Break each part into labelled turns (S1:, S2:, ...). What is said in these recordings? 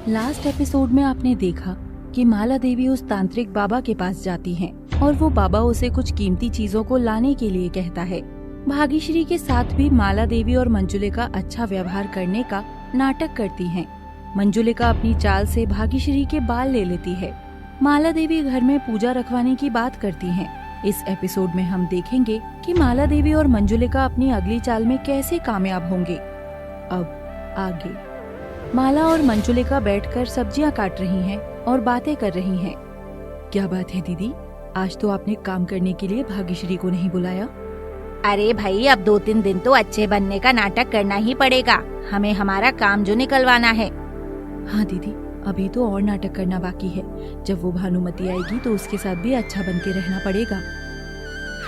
S1: Last episode में आपने देखा कि माला देवी उस तांत्रिक बाबा के पास जाती हैं और वो बाबा उसे कुछ कीमती चीजों को लाने के लिए कहता है। भाग्यश्री के साथ भी माला देवी और मंजुलिका अच्छा व्यवहार करने का नाटक करती हैं। मंजुलिका अपनी चाल से भाग्यश्री के बाल ले लेती है। माला देवी घर में पूजा रखवाने की बात करती हैं। इस एपिसोड में हम देखेंगे कि माला देवी और मंजुलिका अपनी अगली चाल में कैसे कामयाब होंगे। अब आगे माला और मंजुलिका बैठकर सब्जियां काट रही हैं और बातें कर रही हैं। क्या बात है दीदी, आज तो आपने काम करने के लिए भाग्यश्री को नहीं बुलाया?
S2: अरे भाई, अब 2-3 दिन तो अच्छे बनने का नाटक करना ही पड़ेगा। हमें हमारा काम जो निकलवाना है।
S1: हाँ दीदी, अभी तो और नाटक करना बाकी है। जब वो भानुमति आएगी तो उसके साथ भी अच्छा बन के रहना पड़ेगा।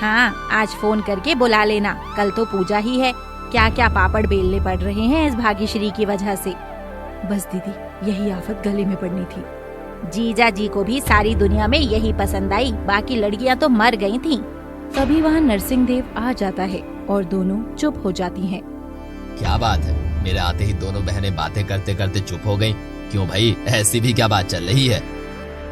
S2: हाँ, आज फोन करके बुला लेना। कल तो पूजा ही है। क्या क्या पापड़ बेलने पड़ रहे हैं इस भाग्यश्री की वजह से।
S1: बस दीदी, यही आफत गले में पड़नी थी।
S2: जीजा जी को भी सारी दुनिया में यही पसंद आई, बाकी लड़कियां तो मर गई थीं।
S1: तभी वहाँ नरसिंह देव आ जाता है और दोनों चुप हो जाती हैं।
S3: क्या बात है, मेरे आते ही दोनों बहनें बातें करते करते चुप हो गईं। क्यों भाई, ऐसी भी क्या बात चल रही है?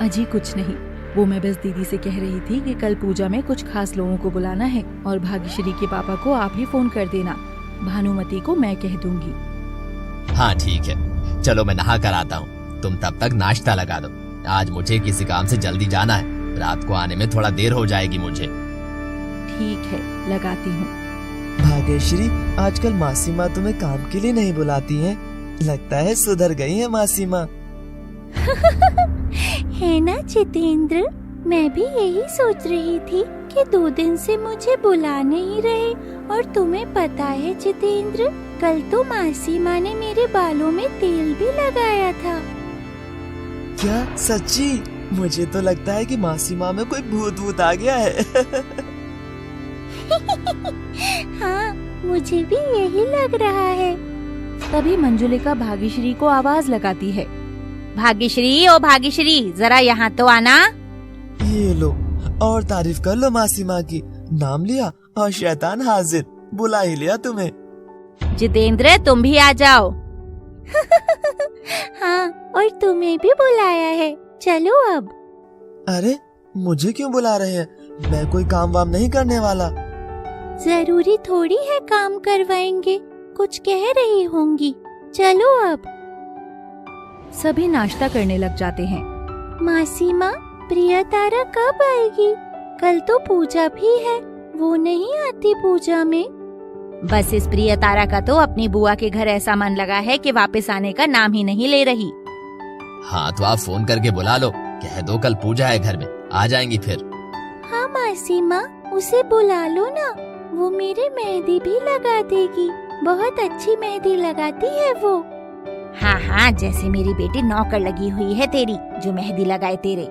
S1: अजी कुछ नहीं, वो मैं बस दीदी से कह रही थी कि कल पूजा में कुछ खास लोगों को बुलाना है और भाग्यश्री के पापा को आप ही फोन कर देना। भानुमति को मैं कह दूंगी।
S3: हाँ ठीक है, चलो मैं नहा कर आता हूँ। तुम तब तक नाश्ता लगा दो। आज मुझे किसी काम से जल्दी जाना है। रात को आने में थोड़ा देर हो जाएगी मुझे।
S1: ठीक है, लगाती हूँ।
S4: भाग्यश्री, आजकल मासी माँ तुम्हें काम के लिए नहीं बुलाती हैं। लगता है सुधर गई है मासी माँ।
S5: है ना जितेंद्र, मैं भी यही सोच रही थी कि 2 दिन से मुझे बुला नहीं रहे। और तुम्हें पता है जितेंद्र, कल तो मासी माँ ने मेरे बालों में तेल भी लगाया था।
S4: क्या सच्ची? मुझे तो लगता है कि मासी माँ में कोई भूत वूत आ गया है।
S5: हाँ, मुझे भी यही लग रहा है।
S1: तभी मंजुलिका भाग्यश्री को आवाज लगाती है।
S2: भाग्यश्री, ओ भाग्यश्री, जरा यहाँ तो आना।
S4: ये लो, और तारीफ कर लो मासी माँ की। नाम लिया और शैतान हाजिर। बुला ही लिया तुम्हें।
S2: जितेंद्र, तुम भी आ जाओ।
S5: हाँ, और तुम्हें भी बुलाया है। चलो अब।
S4: अरे, मुझे क्यों बुला रहे हैं? मैं कोई काम वाम नहीं करने वाला।
S5: जरूरी थोड़ी है काम करवाएंगे, कुछ कह रही होंगी। चलो अब।
S1: सभी नाश्ता करने लग जाते हैं।
S5: मासी माँ, प्रिया तारा कब आएगी? कल तो पूजा भी है, वो नहीं आती पूजा में।
S2: बस इस प्रिय तारा का तो अपनी बुआ के घर ऐसा मन लगा है कि वापस आने का नाम ही नहीं ले रही।
S3: हाँ तो आप फोन करके बुला लो, कह दो कल पूजा है घर में, आ जाएंगी फिर।
S5: हाँ मासी माँ, उसे बुला लो ना, वो मेरे मेहंदी भी लगा देगी। बहुत अच्छी मेहंदी लगाती है वो।
S2: हाँ हाँ, जैसे मेरी बेटी नौकर लगी हुई है तेरी, जो मेहंदी लगाए तेरे।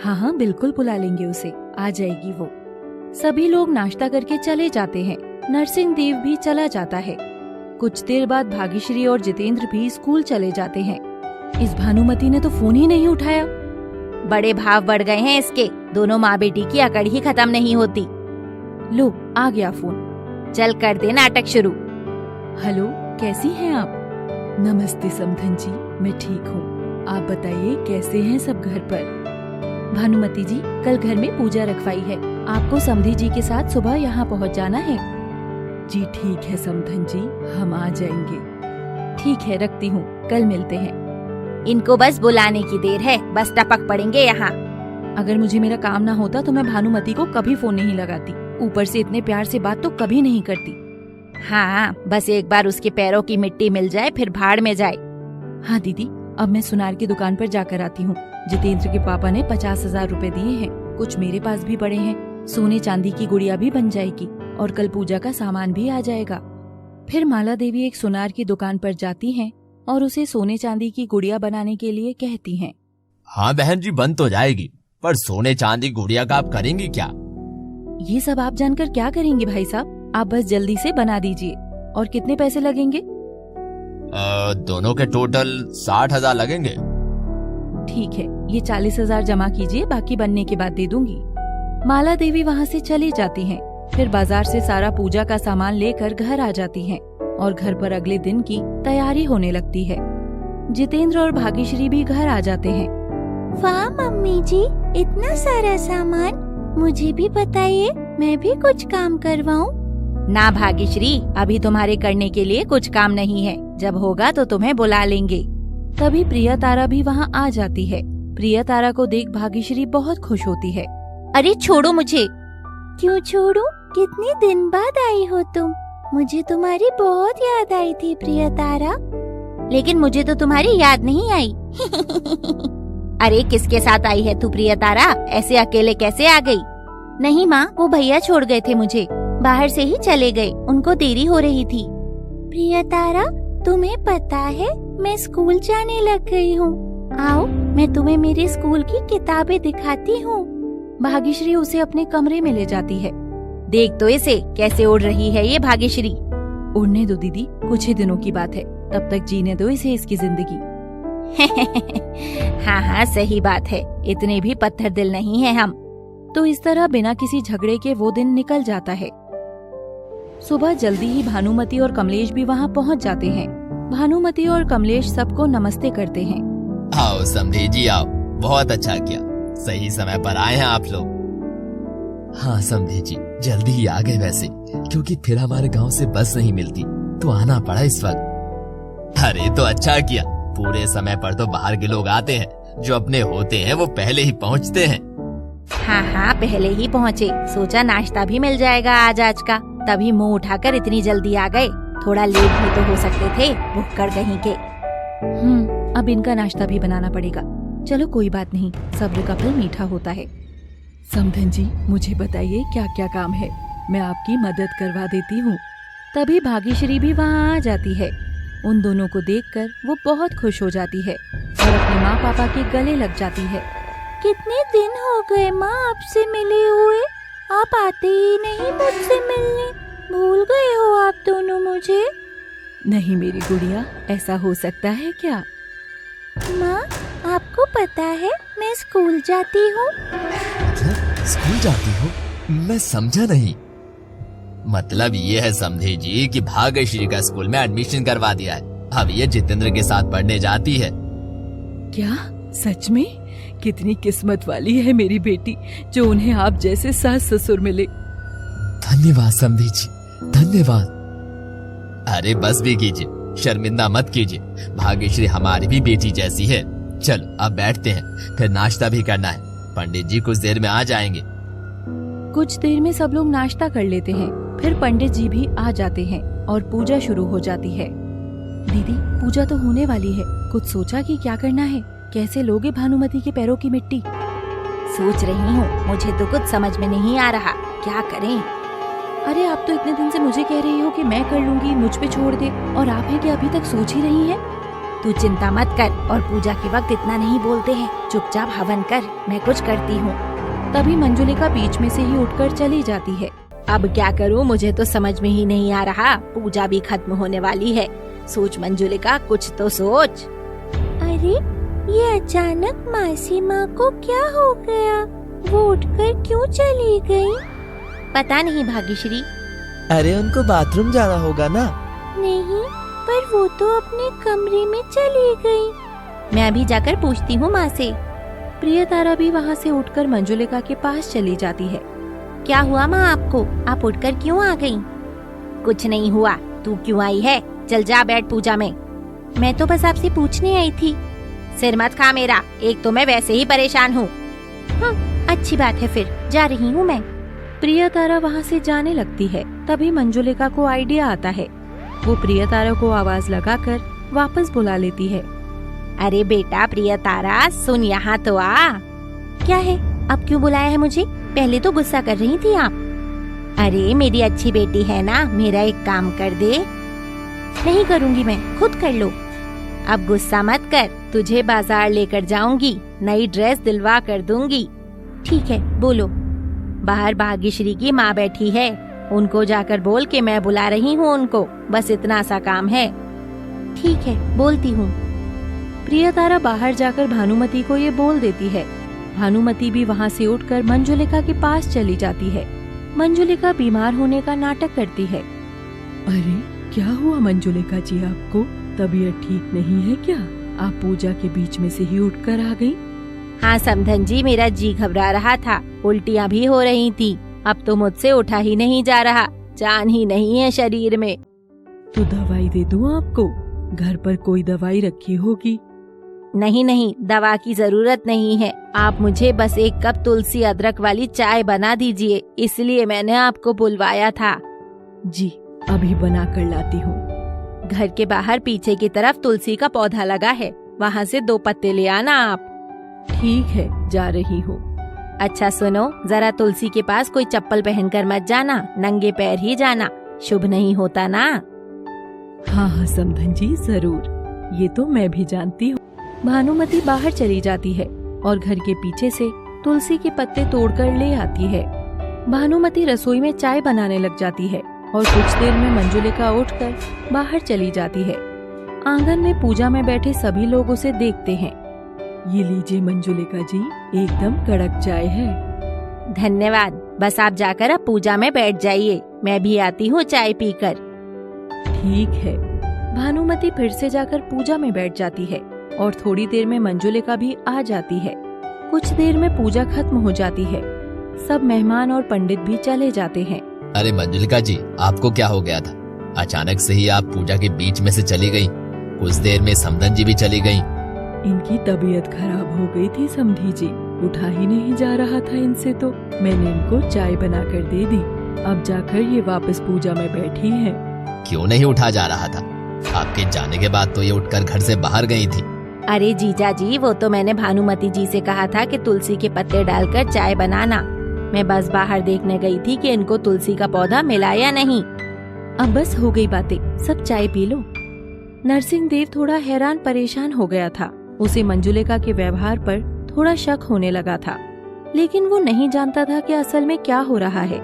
S1: हाँ हाँ, बिल्कुल बुला लेंगे उसे, आ जाएगी वो। सभी लोग नाश्ता करके चले जाते हैं। नरसिंह देव भी चला जाता है। कुछ देर बाद भाग्यश्री और जितेंद्र भी स्कूल चले जाते हैं। इस भानुमति ने तो फोन ही नहीं उठाया।
S2: बड़े भाव बढ़ गए हैं इसके। दोनों माँ बेटी की अकड़ ही खत्म नहीं होती।
S1: लो, आ गया फोन।
S2: चल कर दे नाटक शुरू।
S1: हेलो, कैसी हैं आप? नमस्ते समधन जी, मैं ठीक हूँ। आप बताइए कैसे हैं सब घर पर? भानुमति जी, कल घर में पूजा रखवाई है, आपको समधी जी के साथ सुबह यहाँ पहुँच जाना है। जी ठीक है समधन जी, हम आ जाएंगे। ठीक है, रखती हूँ, कल मिलते हैं।
S2: इनको बस बुलाने की देर है, बस टपक पड़ेंगे यहाँ।
S1: अगर मुझे मेरा काम ना होता तो मैं भानुमति को कभी फोन नहीं लगाती। ऊपर से इतने प्यार से बात तो कभी नहीं करती।
S2: हाँ, बस एक बार उसके पैरों की मिट्टी मिल जाए फिर भाड़ में जाए।
S1: हाँ दीदी, अब मैं सुनार की दुकान पर जाकर आती हूँ। जितेंद्र के पापा ने 50,000 रुपए दिए हैं, कुछ मेरे पास भी पड़े हैं। सोने चांदी की गुड़िया भी बन जाएगी और कल पूजा का सामान भी आ जाएगा। फिर माला देवी एक सुनार की दुकान पर जाती हैं और उसे सोने चांदी की गुड़िया बनाने के लिए कहती हैं।
S3: हाँ बहन जी, बन तो जाएगी, पर सोने चांदी गुड़िया का आप करेंगी क्या?
S1: ये सब आप जानकर क्या करेंगे भाई साहब? आप बस जल्दी से बना दीजिए। और कितने पैसे लगेंगे?
S3: दोनों के टोटल 60,000 लगेंगे।
S1: ठीक है, ये 40,000 जमा कीजिए, बाकी बनने के बाद दे दूंगी। माला देवी वहाँ से चली जाती हैं। फिर बाजार से सारा पूजा का सामान लेकर घर आ जाती हैं और घर पर अगले दिन की तैयारी होने लगती है। जितेंद्र और भाग्यश्री भी घर आ जाते हैं।
S5: वाह मम्मी जी, इतना सारा सामान। मुझे भी बताइए, मैं भी कुछ काम करवाऊं।
S2: ना भाग्यश्री, अभी तुम्हारे करने के लिए कुछ काम नहीं है, जब होगा तो तुम्हें बुला लेंगे।
S1: तभी प्रिया तारा भी वहाँ आ जाती है। प्रिया तारा को देख भाग्यश्री बहुत खुश होती है।
S2: अरे छोड़ो मुझे।
S5: क्यों छोड़ूं? कितने दिन बाद आई हो तुम। मुझे तुम्हारी बहुत याद आई थी प्रिया तारा।
S2: लेकिन मुझे तो तुम्हारी याद नहीं आई। अरे किसके साथ आई है तू प्रिया तारा? ऐसे अकेले कैसे आ गई? नहीं माँ, वो भैया छोड़ गए थे मुझे, बाहर से ही चले गए, उनको देरी हो रही थी।
S5: प्रिया तारा, तुम्हें पता है मैं स्कूल जाने लग गई हूँ। आओ, मैं तुम्हें मेरे स्कूल की किताबें दिखाती हूँ।
S1: भाग्यश्री उसे अपने कमरे में ले जाती है।
S2: देख तो इसे कैसे उड़ रही है ये भाग्यश्री।
S1: उड़ने दो दीदी, कुछ ही दिनों की बात है, तब तक जीने दो इसे इसकी जिंदगी।
S2: हाँ हाँ सही बात है, इतने भी पत्थर दिल नहीं है हम।
S1: तो इस तरह बिना किसी झगड़े के वो दिन निकल जाता है। सुबह जल्दी ही भानुमति और कमलेश भी वहाँ पहुँच जाते हैं। भानुमति और कमलेश सबको नमस्ते करते हैं।
S3: आओ समधी जी आओ, बहुत अच्छा किया, सही समय पर आए हैं आप लोग। हाँ समधी जी, जल्दी ही आ गए वैसे, क्योंकि फिर हमारे गांव से बस नहीं मिलती तो आना पड़ा इस वक्त। अरे तो अच्छा किया, पूरे समय पर तो बाहर के लोग आते हैं, जो अपने होते हैं वो पहले ही पहुंचते हैं।
S2: हाँ हाँ पहले ही पहुँचे, सोचा नाश्ता भी मिल जाएगा आज का, तभी मुंह उठाकर इतनी जल्दी आ गए। थोड़ा लेट भी तो हो सकते थे, भुक्कड़ कहीं के।
S1: अब इनका नाश्ता भी बनाना पड़ेगा। चलो कोई बात नहीं, सब्र का फल मीठा होता है। समधन जी, मुझे बताइए क्या क्या काम है, मैं आपकी मदद करवा देती हूँ। तभी भाग्यश्री भी वहाँ आ जाती है। उन दोनों को देखकर वो बहुत खुश हो जाती है और अपने माँ पापा के गले लग जाती है।
S5: कितने दिन हो गए माँ आपसे मिले हुए, आप आते ही नहीं मुझसे मिलने। भूल गए हो आप दोनों मुझे?
S1: नहीं मेरी गुड़िया, ऐसा हो सकता है क्या?
S5: माँ, आपको पता है मैं स्कूल जाती हूँ।
S3: मतलब स्कूल जाती हो? मैं समझा नहीं। मतलब ये है समझे जी कि भाग्यश्री का स्कूल में एडमिशन करवा दिया है, अब ये जितेंद्र के साथ पढ़ने जाती है।
S1: क्या सच में? कितनी किस्मत वाली है मेरी बेटी, जो उन्हें आप जैसे सास ससुर मिले।
S3: धन्यवाद समधी जी, धन्यवाद। अरे बस भी कीजिए, शर्मिंदा मत कीजिए, भाग्यश्री हमारी भी बेटी जैसी है। चलो अब बैठते हैं, फिर नाश्ता भी करना है, पंडित जी कुछ देर में आ जाएंगे।
S1: कुछ देर में सब लोग नाश्ता कर लेते हैं, फिर पंडित जी भी आ जाते हैं और पूजा शुरू हो जाती है। दीदी, पूजा तो होने वाली है, कुछ सोचा कि क्या करना है? कैसे लोगे भानुमति के पैरों की मिट्टी?
S2: सोच रही हूँ, मुझे तो कुछ समझ में नहीं आ रहा, क्या करें?
S1: अरे आप तो इतने दिन से मुझे कह रही हो कि मैं कर लूंगी, मुझ पे छोड़ दे, और आप हैं कि अभी तक सोच ही रही हैं?
S2: तू चिंता मत कर, और पूजा के वक्त इतना नहीं बोलते हैं, चुपचाप हवन कर, मैं कुछ करती हूँ।
S1: तभी मंजुलिका बीच में से ही उठकर चली जाती है।
S2: अब क्या करूँ, मुझे तो समझ में ही नहीं आ रहा, पूजा भी खत्म होने वाली है। सोच मंजुलिका, कुछ तो सोच।
S5: अरे ये अचानक मासी माँ को क्या हो गया? वो उठकर क्यों चली गई?
S2: पता नहीं भाग्यश्री।
S4: अरे उनको बाथरूम जाना होगा ना।
S5: नहीं, पर वो तो अपने कमरे में चली गई।
S2: मैं अभी जाकर पूछती हूँ माँ से।
S1: प्रिया तारा भी वहाँ से उठकर मंजुलिका के पास चली जाती है।
S2: क्या हुआ माँ आपको? आप उठकर क्यों आ गयी? कुछ नहीं हुआ, तू क्यों आई है? चल जा बैठ पूजा में।
S5: मैं तो बस आपसे पूछने आई थी।
S2: सिर मत खा मेरा, एक तो मैं वैसे ही परेशान हूँ।
S5: अच्छी बात है, फिर जा रही हूँ मैं।
S1: प्रिया तारा वहाँ से जाने लगती है। तभी मंजुलिका को आइडिया आता है। वो प्रिया तारा को आवाज लगाकर वापस बुला लेती है।
S2: अरे बेटा प्रिया तारा, सुन यहाँ तो आ।
S5: क्या है? अब क्यों बुलाया है मुझे? पहले तो गुस्सा कर रही थी आप।
S2: अरे मेरी अच्छी बेटी है ना, मेरा एक काम कर दे।
S5: नहीं करूँगी मैं, खुद कर लो।
S2: अब गुस्सा मत कर, तुझे बाजार लेकर जाऊंगी, नई ड्रेस दिलवा कर दूंगी।
S5: ठीक है, बोलो।
S2: बाहर भाग्यश्री की माँ बैठी है, उनको जाकर बोल के मैं बुला रही हूँ उनको, बस इतना सा काम है।
S5: ठीक है, बोलती हूँ।
S1: प्रिया तारा बाहर जाकर भानुमति को ये बोल देती है। भानुमति भी वहाँ से उठकर मंजुलिका के पास चली जाती है। मंजुलिका बीमार होने का नाटक करती है। अरे क्या हुआ मंजुलिका जी, आपको तबीयत ठीक नहीं है क्या? आप पूजा के बीच में से ही उठकर आ गई?
S2: हाँ समधन जी, मेरा जी घबरा रहा था, उल्टियाँ भी हो रही थी। अब तो मुझसे उठा ही नहीं जा रहा, जान ही नहीं है शरीर में।
S1: तो दवाई दे दूं आपको? घर पर कोई दवाई रखी होगी।
S2: नहीं नहीं, दवा की जरूरत नहीं है। आप मुझे बस एक कप तुलसी अदरक वाली चाय बना दीजिए, इसलिए मैंने आपको बुलवाया था।
S1: जी, अभी बना कर लाती हूँ।
S2: घर के बाहर पीछे की तरफ तुलसी का पौधा लगा है, वहाँ से 2 पत्ते ले आना आप।
S1: ठीक है, जा रही हूँ।
S2: अच्छा सुनो, जरा तुलसी के पास कोई चप्पल पहनकर मत जाना, नंगे पैर ही जाना, शुभ नहीं होता ना।
S1: हाँ हाँ समधन जी, जरूर, ये तो मैं भी जानती हूँ। भानुमति बाहर चली जाती है और घर के पीछे से तुलसी के पत्ते तोड़कर ले आती है। भानुमति रसोई में चाय बनाने लग जाती है और कुछ देर में मंजुलिका उठकर बाहर चली जाती है। आंगन में पूजा में बैठे सभी लोग उसे देखते हैं। ये लीजिए मंजुलिका जी, एकदम कड़क चाय है।
S2: धन्यवाद, बस आप जाकर अब पूजा में बैठ जाइए, मैं भी आती हूँ चाय पीकर।
S1: ठीक है। भानुमति फिर से जाकर पूजा में बैठ जाती है और थोड़ी देर में मंजुलिका भी आ जाती है। कुछ देर में पूजा खत्म हो जाती है। सब मेहमान और पंडित भी चले जाते हैं।
S3: अरे मंजुलिका जी, आपको क्या हो गया था? अचानक से ही आप पूजा के बीच में से चली गई। कुछ देर में समधन जी भी चली गई।
S1: इनकी तबीयत खराब हो गई थी समधी जी, उठा ही नहीं जा रहा था इनसे, तो मैंने इनको चाय बनाकर दे दी। अब जाकर ये वापस पूजा में बैठी हैं।
S3: क्यों नहीं उठा जा रहा था? आपके जाने के बाद तो ये उठकर घर से बाहर गई थी।
S2: अरे जीजा जी, वो तो मैंने भानुमति जी से कहा था कि तुलसी के पत्ते डालकर चाय बनाना। मैं बस बाहर देखने गई थी कि इनको तुलसी का पौधा मिला या नहीं।
S1: अब बस हो गई बातें, सब चाय पी लो। नरसिंह देव थोड़ा हैरान परेशान हो गया था। उसे मंजुलिका के व्यवहार पर थोड़ा शक होने लगा था, लेकिन वो नहीं जानता था कि असल में क्या हो रहा है,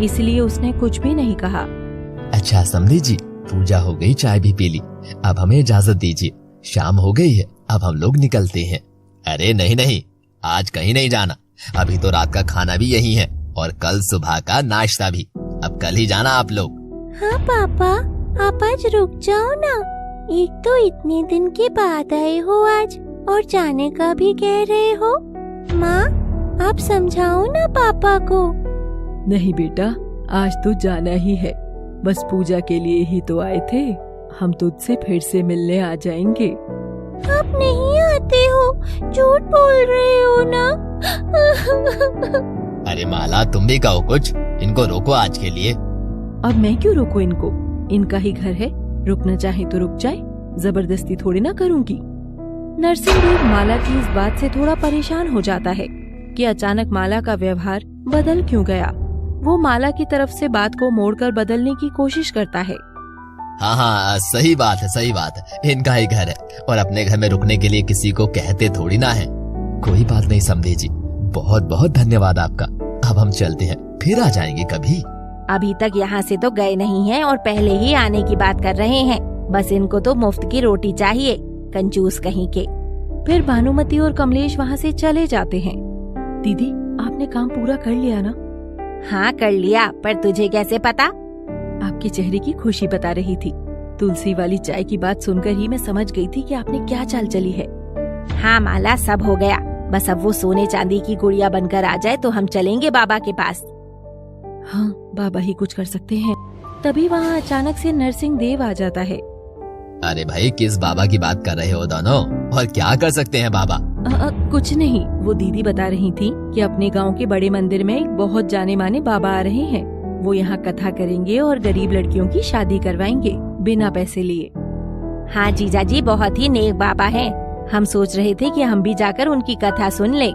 S1: इसलिए उसने कुछ भी नहीं कहा।
S3: अच्छा समधी जी, पूजा हो गई, चाय भी पी ली, अब हमें इजाजत दीजिए, शाम हो गई है, अब हम लोग निकलते हैं। अरे नहीं नहीं, आज कहीं नहीं जाना, अभी तो रात का खाना भी यही है और कल सुबह का नाश्ता भी। अब कल ही जाना आप लोग।
S5: हाँ पापा, आप आज रुक जाओ ना, एक तो इतने दिन के बाद आए हो आज और जाने का भी कह रहे हो। माँ, आप समझाओ ना पापा को।
S1: नहीं बेटा, आज तो जाना ही है, बस पूजा के लिए ही तो आए थे, हम तुझसे फिर से मिलने आ जाएंगे।
S5: आप नहीं आते हो, झूठ बोल रहे हो ना।
S3: अरे माला, तुम भी कहो कुछ, इनको रोको आज के लिए।
S1: अब मैं क्यों रोकूं इनको, इनका ही घर है, रुकना चाहे तो रुक जाए, जबरदस्ती थोड़ी ना करूंगी। नरसिंह देव माला की इस बात से थोड़ा परेशान हो जाता है कि अचानक माला का व्यवहार बदल क्यों गया। वो माला की तरफ से बात को मोड़कर बदलने की कोशिश करता है।
S3: हाँ हाँ, सही बात है, सही बात है, इनका ही घर है और अपने घर में रुकने के लिए किसी को कहते थोड़ी ना है। कोई बात नहीं समधी जी, बहुत बहुत धन्यवाद आपका। अब हम चलते हैं, फिर आ जाएंगे कभी।
S2: अभी तक यहाँ से तो गए नहीं हैं और पहले ही आने की बात कर रहे हैं। बस इनको तो मुफ्त की रोटी चाहिए, कंजूस कहीं के।
S1: फिर भानुमति और कमलेश वहाँ से चले जाते हैं। दीदी, आपने काम पूरा कर लिया ना?
S2: हाँ कर लिया, पर तुझे कैसे पता?
S1: आपके चेहरे की खुशी बता रही थी। तुलसी वाली चाय की बात सुनकर ही मैं समझ गई थी कि आपने क्या चाल चली है।
S2: हाँ माला, सब हो गया, बस अब वो सोने चांदी की गुड़िया बनकर आ जाए तो हम चलेंगे बाबा के पास।
S1: हाँ, बाबा ही कुछ कर सकते हैं। तभी वहाँ अचानक से नरसिंह देव आ जाता है।
S3: अरे भाई, किस बाबा की बात कर रहे हो दोनों, और क्या कर सकते हैं बाबा?
S1: कुछ नहीं, वो दीदी बता रही थी कि अपने गांव के बड़े मंदिर में एक बहुत जाने माने बाबा आ रहे हैं। वो यहाँ कथा करेंगे और गरीब लड़कियों की शादी करवाएंगे बिना पैसे लिए।
S2: हाँ जीजा जी, बहुत ही नेक बाबा हैं। हम सोच रहे थे कि हम भी जाकर उनकी कथा सुन लें।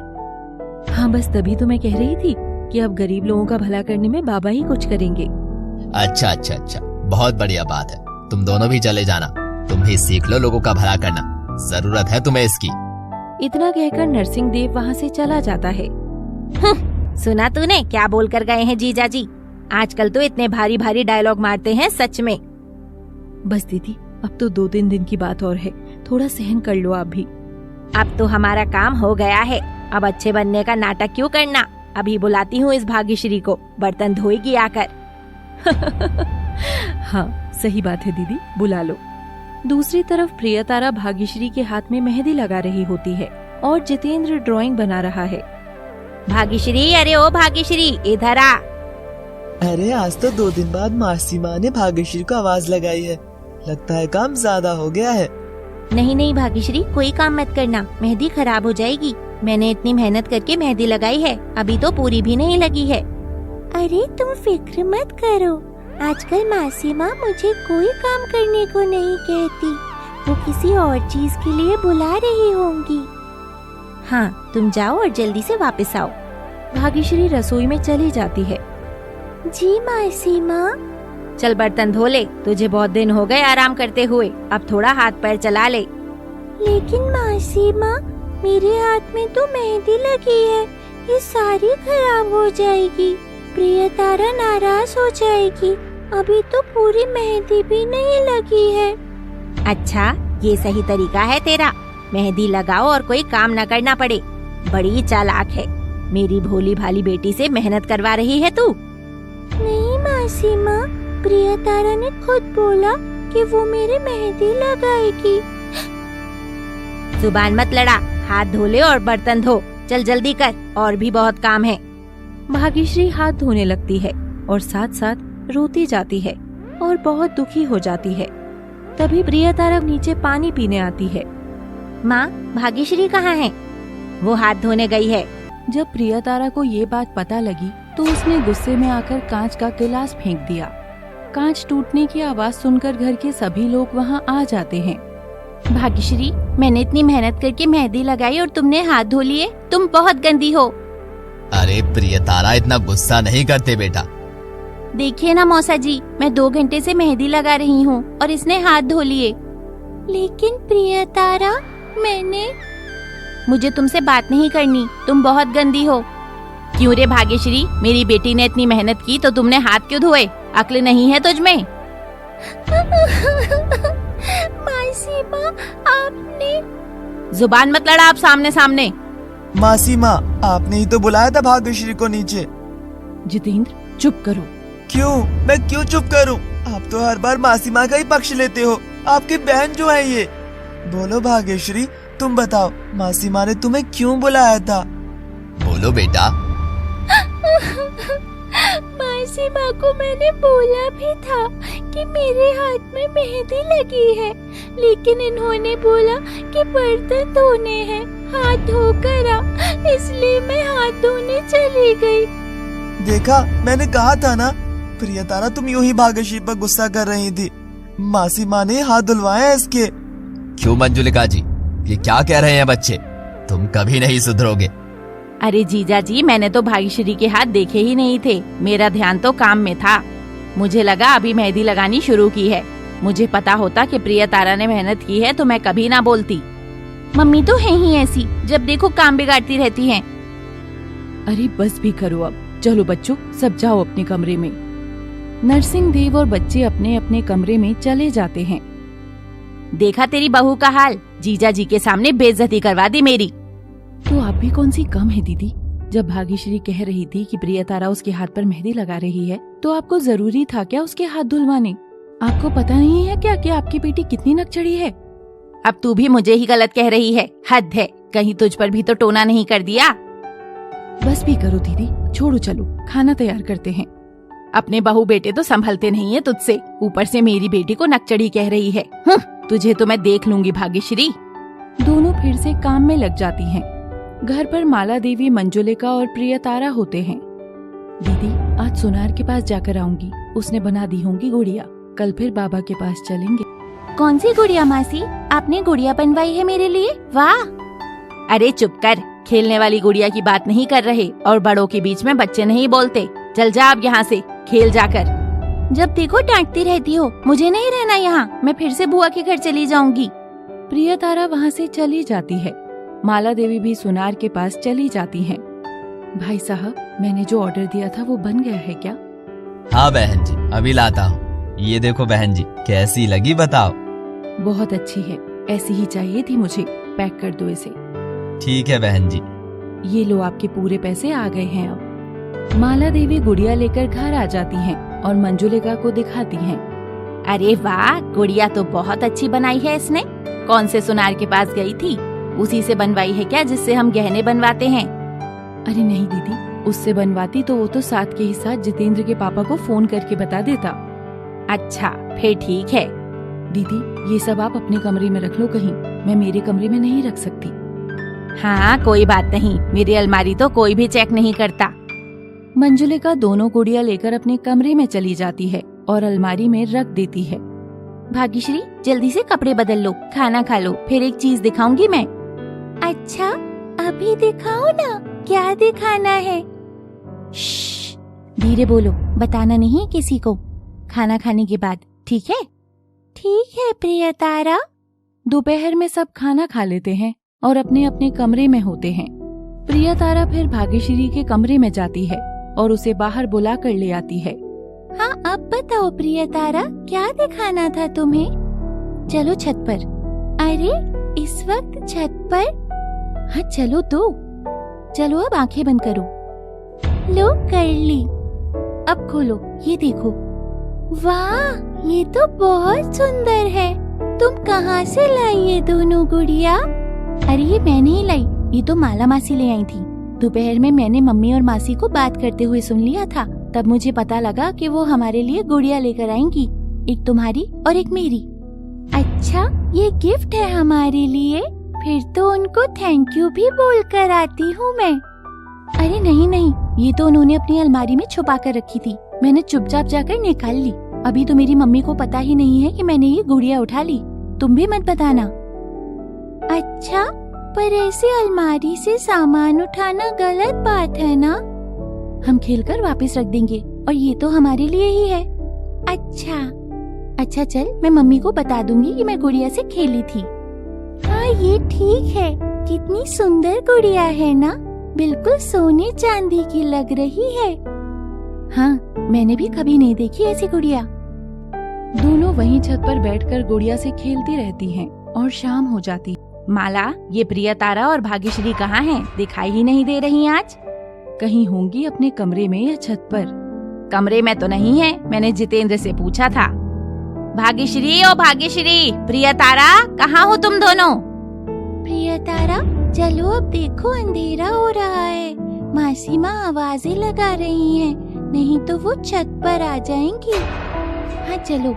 S1: हाँ, बस तभी तो मैं कह रही थी कि अब गरीब लोगों का भला करने में बाबा ही कुछ करेंगे।
S3: अच्छा अच्छा अच्छा, बहुत बढ़िया बात है, तुम दोनों भी चले जाना, तुम भी सीख लो लोगों का भला करना, जरूरत है तुम्हें इसकी।
S1: इतना कहकर नरसिंह देव वहाँ से चला जाता है।
S2: सुना तूने क्या बोल कर गए हैं जीजा जी? आजकल तो इतने भारी भारी डायलॉग मारते हैं सच में।
S1: बस दीदी, अब तो 2-3 दिन की बात और है, थोड़ा सहन कर लो आप भी।
S2: अब तो हमारा काम हो गया है, अब अच्छे बनने का नाटक क्यों करना। अभी बुलाती हूँ इस भाग्यश्री को, बर्तन धोएगी आकर।
S1: हाँ, सही बात है दीदी, बुला लो। दूसरी तरफ प्रियतारा भाग्यश्री के हाथ में मेहंदी लगा रही होती है और जितेंद्र ड्राइंग बना रहा है।
S2: भाग्यश्री, अरे ओ भाग्यश्री, इधर आ।
S4: अरे आज तो 2 दिन बाद मासी माँ ने भाग्यश्री को आवाज लगाई है। लगता है काम ज्यादा हो गया है।
S2: नहीं नहीं भाग्यश्री, कोई काम मत करना, मेहंदी खराब हो जाएगी। मैंने इतनी मेहनत करके मेहंदी लगाई है, अभी तो पूरी भी नहीं लगी है।
S5: अरे तुम फिक्र मत करो, आजकल मासी माँ मुझे कोई काम करने को नहीं कहती, वो किसी और चीज के लिए बुला रही होंगी।
S2: हाँ, तुम जाओ और जल्दी से वापस आओ।
S1: भाग्यश्री रसोई में चली जाती है।
S5: जी मासी माँ।
S2: चल बर्तन धो ले, तुझे बहुत दिन हो गए आराम करते हुए, अब थोड़ा हाथ पैर चला ले।
S5: लेकिन मासी माँ, मेरे हाथ में तो मेहंदी लगी है, ये सारी खराब हो जाएगी, प्रियतारा नाराज हो जाएगी। अभी तो पूरी मेहंदी भी नहीं लगी है।
S2: अच्छा, ये सही तरीका है तेरा, मेहंदी लगाओ और कोई काम न करना पड़े। बड़ी चालाक है, मेरी भोली भाली बेटी से मेहनत करवा रही है तू।
S5: नहीं मासी माँ, प्रियतारा ने खुद बोला कि वो मेरी मेहंदी लगाएगी।
S2: जुबान मत लड़ा, हाथ धो ले और बर्तन धो। चल जल्दी कर, और भी बहुत काम है।
S1: भाग्यश्री हाथ धोने लगती है और साथ साथ रोती जाती है और बहुत दुखी हो जाती है। तभी प्रियतारा नीचे पानी पीने आती है।
S2: माँ, भाग्यश्री कहाँ है? वो हाथ धोने गई है।
S1: जब प्रियतारा को ये बात पता लगी तो उसने गुस्से में आकर कांच का गिलास फेंक दिया। कांच टूटने की आवाज सुनकर घर के सभी लोग वहाँ आ जाते हैं।
S2: भाग्यश्री, मैंने इतनी मेहनत करके मेहंदी लगाई और तुमने हाथ धो लिए, तुम बहुत गंदी हो।
S3: अरे प्रियतारा, इतना गुस्सा नहीं करते बेटा।
S2: देखिए ना मौसा जी, मैं 2 घंटे से मेहंदी लगा रही हूँ और इसने हाथ धो लिए।
S5: लेकिन प्रियतारा, मैंने।
S2: मुझे तुमसे बात नहीं करनी, तुम बहुत गंदी हो। क्यों रे भाग्यश्री, मेरी बेटी ने इतनी मेहनत की तो तुमने हाथ क्यों धोए? अक्ल नहीं है तुझमें?
S5: मासी माँ, आपने।
S2: जुबान मत लड़ा आप सामने सामने।
S4: मासी माँ, आपने ही तो बुलाया था भाग्यश्री को नीचे।
S1: जितेंद्र, चुप करो।
S4: क्यों? मैं क्यों चुप करूं? आप तो हर बार मासी माँ का ही पक्ष लेते हो। आपकी बहन जो है ये। बोलो भाग्यश्री, तुम बताओ, मासी माँ ने तुम्हें क्यों बुलाया था?
S3: बोलो बेटा।
S5: मासी माँ को मैंने बोला भी था कि मेरे हाथ में मेहंदी लगी है, लेकिन इन्होंने बोला कि बर्तन धोने हैं, हाथ धोकर आ, इसलिए मैं हाथ धोने चली गई।
S4: देखा, मैंने कहा था ना। प्रियतारा, तुम यूं ही भाग्यश्री पर गुस्सा कर रही थी। मासी माँ ने हाथ धुलवाए इसके।
S3: क्यों मंजुलिका जी, ये क्या कह रहे हैं बच्चे? तुम कभी नहीं सुधरोगे।
S2: अरे जीजा जी, मैंने तो भाग्यश्री के हाथ देखे ही नहीं थे, मेरा ध्यान तो काम में था। मुझे लगा अभी मेहंदी लगानी शुरू की है। मुझे पता होता कि प्रियतारा ने मेहनत की है तो मैं कभी ना बोलती। मम्मी तो है ही ऐसी, जब देखो काम बिगाड़ती रहती हैं।
S1: अरे बस भी करो अब। चलो बच्चों, सब जाओ अपने कमरे में। नरसिंह देव और बच्चे अपने अपने कमरे में चले जाते हैं।
S2: देखा तेरी बहू का हाल, जीजा जी के सामने बेइज्जती करवा दी मेरी।
S1: तो आप भी कौन सी कम है दीदी? जब भाग्यश्री कह रही थी कि प्रियतारा उसके हाथ पर मेहंदी लगा रही है तो आपको जरूरी था क्या उसके हाथ धुलवाने? आपको पता नहीं है क्या कि आपकी बेटी कितनी नकचढ़ी है?
S2: अब तू भी मुझे ही गलत कह रही है, हद है। कहीं तुझ पर भी तो टोना नहीं कर दिया?
S1: बस भी करो दीदी, छोड़ो, चलो खाना तैयार करते हैं।
S2: अपने बहू बेटे तो संभलते नहीं है तुझसे, ऊपर से मेरी बेटी को नकचढ़ी कह रही है। तुझे तो मैं देख लूंगी भाग्यश्री।
S1: दोनों फिर से काम में लग जाती हैं। घर पर माला देवी, मंजुलिका और प्रियतारा होते हैं। दीदी, आज सुनार के पास जाकर आऊंगी, उसने बना दी होंगी गुड़िया। कल फिर बाबा के पास चलेंगे।
S2: कौन सी गुड़िया मासी? आपने गुड़िया बनवाई है मेरे लिए? वाह! अरे चुप कर, खेलने वाली गुड़िया की बात नहीं कर रहे, और बड़ों के बीच में बच्चे नहीं बोलते। चल जा अब यहाँ से, खेल जाकर। जब देखो डांटती रहती हो, मुझे नहीं रहना यहाँ, मैं फिर से बुआ के घर चली जाऊंगी।
S1: प्रियतारा वहाँ से चली जाती है। माला देवी भी सुनार के पास चली जाती हैं। भाई साहब, मैंने जो ऑर्डर दिया था वो बन गया है क्या?
S3: हाँ बहन जी, अभी लाता हूँ। ये देखो बहन जी, कैसी लगी बताओ?
S1: बहुत अच्छी है, ऐसी ही चाहिए थी मुझे। पैक कर दो इसे।
S3: ठीक है बहन जी।
S1: ये लो, आपके पूरे पैसे आ गए हैं अब। माला देवी गुड़िया लेकर घर आ जाती हैं और मंजुलिका को दिखाती हैं।
S2: अरे वाह, गुड़िया तो बहुत अच्छी बनाई है इसने। कौन से सुनार के पास गई थी? उसी से बनवाई है क्या जिससे हम गहने बनवाते हैं?
S1: अरे नहीं दीदी, उससे बनवाती तो वो तो साथ के ही साथ जितेंद्र के पापा को फोन करके बता देता।
S2: अच्छा, फिर ठीक है।
S1: दीदी ये सब आप अपने कमरे में रख लो कहीं, मैं मेरे कमरे में नहीं रख सकती।
S2: हाँ कोई बात नहीं, मेरी अलमारी तो कोई भी चेक नहीं करता।
S1: मंजुलिका दोनों गुड़िया लेकर अपने कमरे में चली जाती है और अलमारी में रख देती है।
S2: भाग्यश्री जल्दी से कपड़े बदल लो, खाना खा लो, फिर एक चीज दिखाऊंगी मैं।
S5: अच्छा, अभी दिखाओ ना, क्या दिखाना है?
S2: श्श्श, धीरे बोलो, बताना नहीं किसी को। खाना खाने के बाद, ठीक है?
S5: ठीक है प्रियतारा।
S1: दोपहर में सब खाना खा लेते हैं और अपने अपने कमरे में होते हैं। प्रियतारा फिर भाग्यश्री के कमरे में जाती है और उसे बाहर बुला कर ले आती है।
S5: हाँ, अब बताओ प्रियतारा, क्या दिखाना था तुम्हें?
S2: चलो छत पर।
S5: अरे इस वक्त छत पर?
S2: हाँ चलो तो। चलो अब आंखें बंद करो।
S5: लो कर ली।
S2: अब खोलो, ये देखो।
S5: वाह, ये तो बहुत सुंदर है। तुम कहाँ से लाई ये दोनों गुड़िया?
S2: अरे ये मैंने ही लाई, ये तो माला मासी ले आई थी। दोपहर में मैंने मम्मी और मासी को बात करते हुए सुन लिया था, तब मुझे पता लगा कि वो हमारे लिए गुड़िया लेकर आएंगी, एक तुम्हारी और एक मेरी।
S5: अच्छा, ये गिफ्ट है हमारे लिए? फिर तो उनको थैंक यू भी बोल कर आती हूँ मैं।
S2: अरे नहीं नहीं, ये तो उन्होंने अपनी अलमारी में छुपा कर रखी थी, मैंने चुपचाप जाकर निकाल ली। अभी तो मेरी मम्मी को पता ही नहीं है कि मैंने ये गुड़िया उठा ली। तुम भी मत बताना।
S5: अच्छा, पर ऐसे अलमारी से सामान उठाना गलत बात है ना?
S2: हम खेलकर वापस रख देंगे और ये तो हमारे लिए ही है।
S5: अच्छा
S2: चल, मैं मम्मी को बता दूंगी कि मैं गुड़िया से खेली थी।
S5: हाँ ये ठीक है। कितनी सुंदर गुड़िया है ना, बिल्कुल सोने चांदी की लग रही है।
S2: हाँ, मैंने भी कभी नहीं देखी ऐसी गुड़िया।
S1: दोनों वहीं छत पर बैठकर गुड़िया से खेलती रहती हैं और शाम हो जाती।
S2: माला, ये प्रियतारा और भाग्यश्री कहाँ हैं? दिखाई ही नहीं दे रही आज।
S1: कहीं होंगी अपने कमरे में या छत पर।
S2: कमरे में तो नहीं है, मैंने जितेंद्र से पूछा था। भाग्यश्री ओ भाग्यश्री, प्रियतारा कहाँ हो तुम दोनों?
S5: प्रियतारा, चलो अब देखो अंधेरा हो रहा है। मासी माँ आवाजें लगा रही हैं, नहीं तो वो छत पर आ जाएंगी।
S2: हाँ चलो।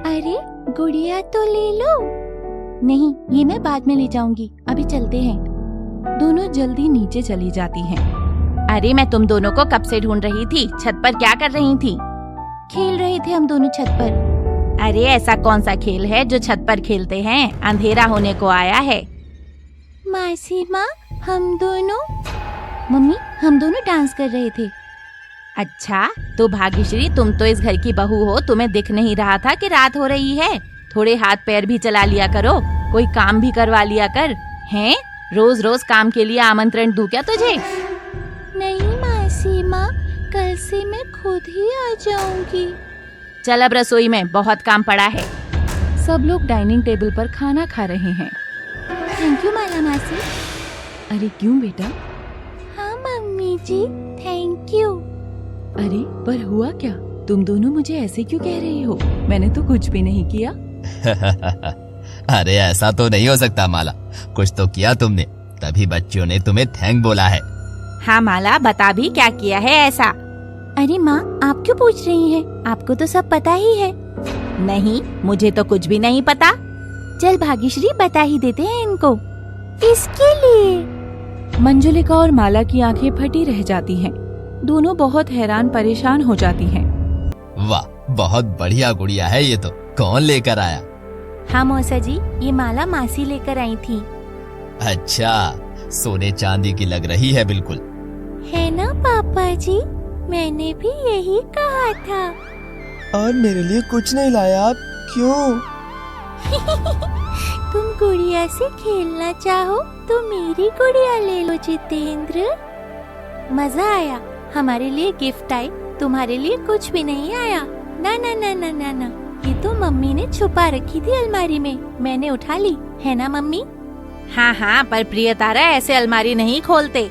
S5: अरे गुड़िया तो ले लो।
S2: नहीं, ये मैं बाद में ले जाऊंगी, अभी चलते हैं।
S1: दोनों जल्दी नीचे चली जाती हैं।
S2: अरे मैं तुम दोनों को कब से ढूंढ रही थी, छत पर क्या कर रही थी?
S5: खेल रहे थे हम दोनों छत पर।
S2: अरे ऐसा कौन सा खेल है जो छत पर खेलते हैं? अंधेरा होने को आया है।
S5: मासी माँ, हम दोनों।
S2: मम्मी, हम दोनों डांस कर रहे थे। अच्छा, तो भाग्यश्री तुम तो इस घर की बहू हो, तुम्हें दिख नहीं रहा था कि रात हो रही है? थोड़े हाथ पैर भी चला लिया करो, कोई काम भी करवा लिया कर। हैं? रोज रोज काम के लिए आमंत्रण दूं क्या तुझे?
S5: नहीं मासी माँ, कल से मैं खुद ही आ जाऊंगी।
S2: चल अब रसोई में, बहुत काम पड़ा है।
S1: सब लोग डाइनिंग टेबल पर खाना खा रहे हैं।
S5: थैंक यू माला मासी।
S1: अरे क्यों बेटा?
S5: हाँ मम्मी जी, थैंक यू।
S1: अरे पर हुआ क्या? तुम दोनों मुझे ऐसे क्यों कह रही हो? मैंने तो कुछ भी नहीं किया।
S3: अरे ऐसा तो नहीं हो सकता माला, कुछ तो किया तुमने, तभी बच्चियों ने तुम्हें थैंक बोला है।
S2: हाँ माला, बता भी क्या किया है ऐसा?
S5: अरे माँ, आप क्यों पूछ रही हैं? आपको तो सब पता ही है।
S2: नहीं, मुझे तो कुछ भी नहीं पता।
S5: चल भाग्यश्री, बता ही देते हैं इनको। इसके लिए
S1: मंजुलिका और माला की आंखें फटी रह जाती हैं। दोनों बहुत हैरान परेशान हो जाती हैं।
S3: वाह, बहुत बढ़िया गुड़िया है ये तो। कौन लेकर आया?
S5: हाँ मौसा जी, ये माला मासी लेकर आई थी।
S3: अच्छा, सोने चांदी की लग रही है बिल्कुल।
S5: है ना पापा जी, मैंने भी यही कहा था।
S4: और मेरे लिए कुछ नहीं लाया आप? क्यों?
S5: तुम गुड़िया से खेलना चाहो तो मेरी गुड़िया ले लो जितेंद्र।
S2: मजा आया, हमारे लिए गिफ्ट आए, तुम्हारे लिए कुछ भी नहीं आया।
S5: ना ना ना ना ना ना, ये तो मम्मी ने छुपा रखी थी अलमारी में, मैंने उठा ली, है ना मम्मी?
S2: हाँ हाँ, पर प्रियतारा ऐसे अलमारी नहीं खोलते।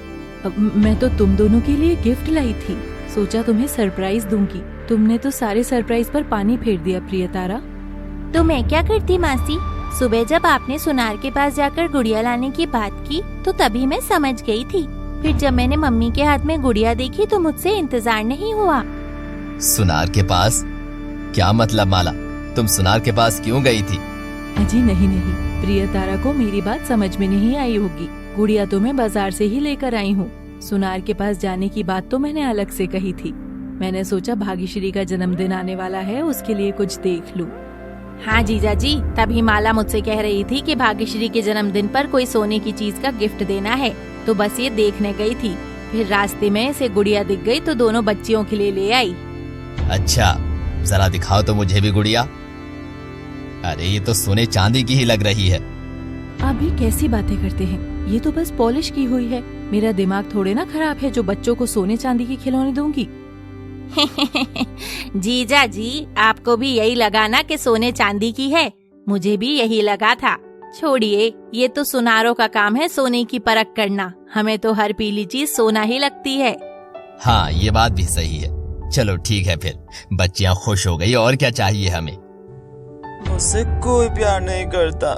S1: मैं तो तुम दोनों के लिए गिफ्ट लाई थी। सोचा तुम्हें सरप्राइज दूंगी। तुमने तो सारे सरप्राइज पर पानी फेर दिया प्रियतारा।
S2: तो मैं क्या करती मासी? सुबह जब आपने सुनार के पास जाकर गुड़िया लाने की बात की तो तभी मैं समझ गई थी। फिर जब मैंने मम्मी के हाथ में गुड़िया देखी तो मुझसे इंतजार नहीं हुआ।
S3: सुनार के पास? क्या मतलब माला, तुम सुनार के पास क्यों गई थी?
S1: अजी नहीं, प्रियतारा को मेरी बात समझ में नहीं आई होगी। गुड़िया तो मैं बाजार से ही लेकर आई हूँ। सुनार के पास जाने की बात तो मैंने अलग से कही थी। मैंने सोचा भाग्यश्री का जन्मदिन आने वाला है, उसके लिए कुछ देख लूं।
S2: हाँ जीजा जी, तभी माला मुझसे कह रही थी कि भाग्यश्री के जन्मदिन पर कोई सोने की चीज का गिफ्ट देना है, तो बस ये देखने गई थी। फिर रास्ते में से गुड़िया दिख गई तो दोनों बच्चियों के लिए ले आई।
S3: अच्छा, जरा दिखाओ तो मुझे भी गुड़िया। अरे ये तो सोने चांदी की ही लग रही है।
S1: आप भी कैसी बातें करते हैं, ये तो बस पॉलिश की हुई है। मेरा दिमाग थोड़े ना खराब है जो बच्चों को सोने चांदी के खिलौने दूंगी।
S2: जीजा जी, आपको भी यही लगा ना कि सोने चांदी की है? मुझे भी यही लगा था। छोड़िए, ये तो सुनारों का काम है सोने की परख करना। हमें तो हर पीली चीज सोना ही लगती है।
S3: हाँ, ये बात भी सही है। चलो ठीक है, फिर बच्चियां खुश हो गई, और क्या चाहिए हमें।
S4: मुझसे कोई प्यार नहीं करता।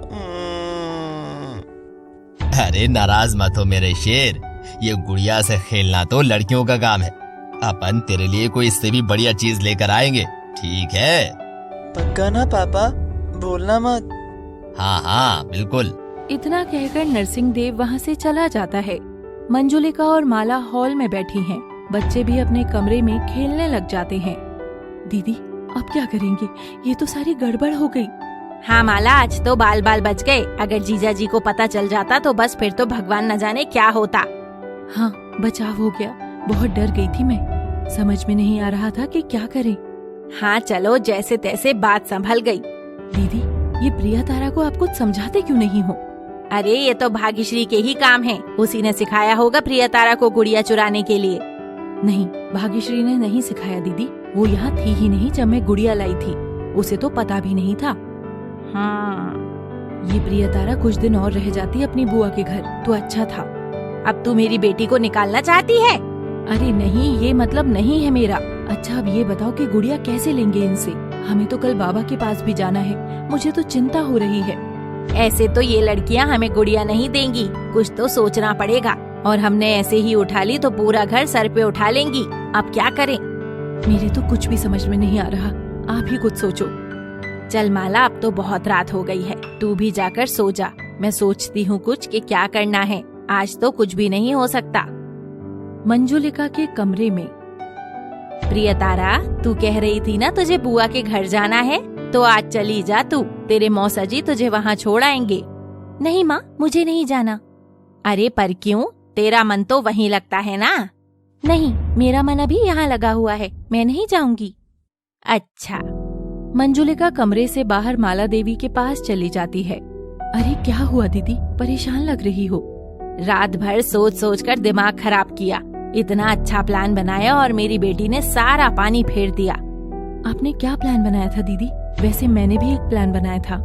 S3: अरे नाराज मत हो मेरे शेर, ये गुड़िया से खेलना तो लड़कियों का काम है। अपन तेरे लिए कोई इससे भी बढ़िया चीज लेकर आएंगे, ठीक है?
S4: पक्का ना पापा, बोलना मत।
S3: हाँ बिल्कुल।
S1: इतना कहकर नरसिंह देव वहाँ से चला जाता है। मंजुलिका और माला हॉल में बैठी हैं। बच्चे भी अपने कमरे में खेलने लग जाते हैं। दीदी अब क्या करेंगे, ये तो सारी गड़बड़ हो गई।
S2: हाँ माला, आज तो बाल बाल बच गए। अगर जीजा जी को पता चल जाता तो बस फिर तो भगवान न जाने क्या होता।
S1: हाँ, बचाव हो गया। बहुत डर गई थी मैं, समझ में नहीं आ रहा था कि क्या करें।
S2: हाँ चलो, जैसे तैसे बात संभल गई।
S1: दीदी, ये प्रियतारा को आप कुछ समझाते क्यों नहीं हो?
S2: अरे ये तो भाग्यश्री के ही काम है। उसी ने सिखाया होगा प्रियतारा को गुड़िया चुराने के लिए।
S1: नहीं, भाग्यश्री ने नहीं सिखाया दीदी। वो यहाँ थी ही नहीं जब मैं गुड़िया लाई थी। उसे तो पता भी नहीं था।
S2: हाँ,
S1: ये प्रियतारा कुछ दिन और रह जाती अपनी बुआ के घर तो अच्छा था।
S2: अब तू मेरी बेटी को निकालना चाहती है?
S1: अरे नहीं, ये मतलब नहीं है मेरा। अच्छा अब ये बताओ कि गुड़िया कैसे लेंगे इनसे? हमें तो कल बाबा के पास भी जाना है। मुझे तो चिंता हो रही है।
S2: ऐसे तो ये लड़कियां हमें गुड़िया नहीं देंगी, कुछ तो सोचना पड़ेगा। और हमने ऐसे ही उठा ली तो पूरा घर सर पे उठा लेंगी। अब क्या करें?
S1: मेरे तो कुछ भी समझ में नहीं आ रहा, आप ही कुछ सोचो।
S2: चल माला, अब तो बहुत रात हो गई है, तू भी जाकर सो जा। मैं सोचती हूँ कुछ कि क्या करना है। आज तो कुछ भी नहीं हो सकता।
S1: मंजुलिका के कमरे में।
S2: प्रियतारा, तू कह रही थी ना तुझे बुआ के घर जाना है, तो आज चली जा तू। तेरे मौसा जी तुझे वहाँ छोड़ आएंगे।
S5: नहीं माँ, मुझे नहीं जाना।
S2: अरे पर क्यों? तेरा मन तो वहीं लगता है ना।
S5: नहीं, मेरा मन अभी यहाँ लगा हुआ है, मैं नहीं जाऊंगी।
S2: अच्छा।
S1: मंजुलिका कमरे से बाहर माला देवी के पास चली जाती है। अरे क्या हुआ दीदी, परेशान लग रही हो?
S2: रात भर सोच सोच कर दिमाग खराब किया। इतना अच्छा प्लान बनाया और मेरी बेटी ने सारा पानी फेर दिया।
S1: आपने क्या प्लान बनाया था दीदी? वैसे मैंने भी एक प्लान बनाया था।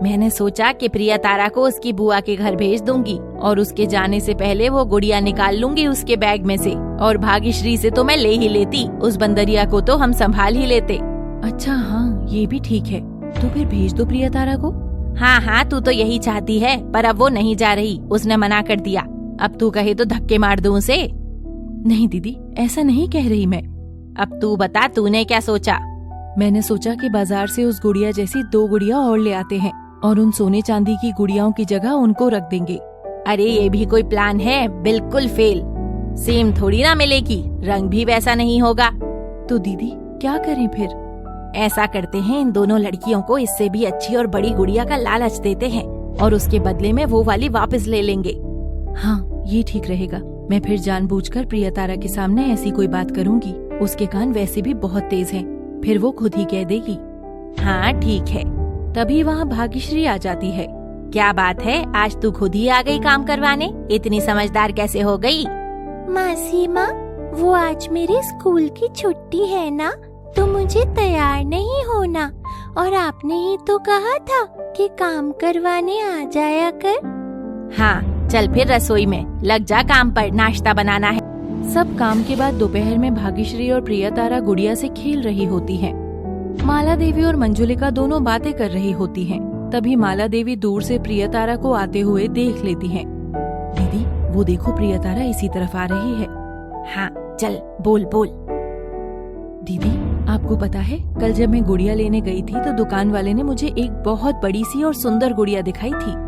S2: मैंने सोचा कि प्रियतारा को उसकी बुआ के घर भेज दूंगी और उसके जाने से पहले वो गुड़िया निकाल लूंगी उसके बैग में से। और भाग्यश्री से तो मैं ले ही लेती, उस बंदरिया को तो हम संभाल ही लेते।
S1: अच्छा हाँ, ये भी ठीक है। तो फिर भेज दो प्रियतारा को।
S2: हाँ, तू तो यही चाहती है, पर अब वो नहीं जा रही, उसने मना कर दिया। अब तू कहे तो धक्के मार दूं उसे।
S1: नहीं दीदी, ऐसा नहीं कह रही मैं।
S2: अब तू बता, तूने क्या सोचा?
S1: मैंने सोचा कि बाजार से उस गुड़िया जैसी 2 गुड़िया और ले आते हैं और उन सोने चांदी की गुड़ियाओं की जगह उनको रख देंगे।
S2: अरे ये भी कोई प्लान है? बिल्कुल फेल। सेम थोड़ी ना मिलेगी, रंग भी वैसा नहीं होगा।
S1: तो दीदी क्या करें फिर?
S2: ऐसा करते हैं, इन दोनों लड़कियों को इससे भी अच्छी और बड़ी गुड़िया का लालच देते हैं और उसके बदले में वो वाली वापस ले लेंगे।
S1: हाँ, ये ठीक रहेगा। मैं फिर जानबूझकर प्रियतारा के सामने ऐसी कोई बात करूंगी। उसके कान वैसे भी बहुत तेज हैं, फिर वो खुद ही कह देगी।
S2: हाँ ठीक है।
S1: तभी वहाँ भाग्यश्री आ जाती है।
S2: क्या बात है, आज तू खुद ही आ गई काम करवाने? इतनी समझदार कैसे हो गई?
S5: मासी माँ, वो आज मेरे स्कूल की छुट्टी है ना, तो मुझे तैयार नहीं होना। और आपने ही तो कहा था कि काम करवाने आ जाया कर।
S2: हाँ, चल फिर रसोई में लग जा काम पर, नाश्ता बनाना है।
S1: सब काम के बाद दोपहर में भाग्यश्री और प्रियतारा गुड़िया से खेल रही होती हैं। माला देवी और मंजुलिका दोनों बातें कर रही होती हैं। तभी माला देवी दूर से प्रियतारा को आते हुए देख लेती हैं। दीदी वो देखो, प्रियतारा इसी तरफ आ रही है।
S2: हाँ चल बोल बोल।
S1: दीदी आपको पता है, कल जब मैं गुड़िया लेने गई थी तो दुकान वाले ने मुझे एक बहुत बड़ी सी और सुंदर गुड़िया दिखाई थी।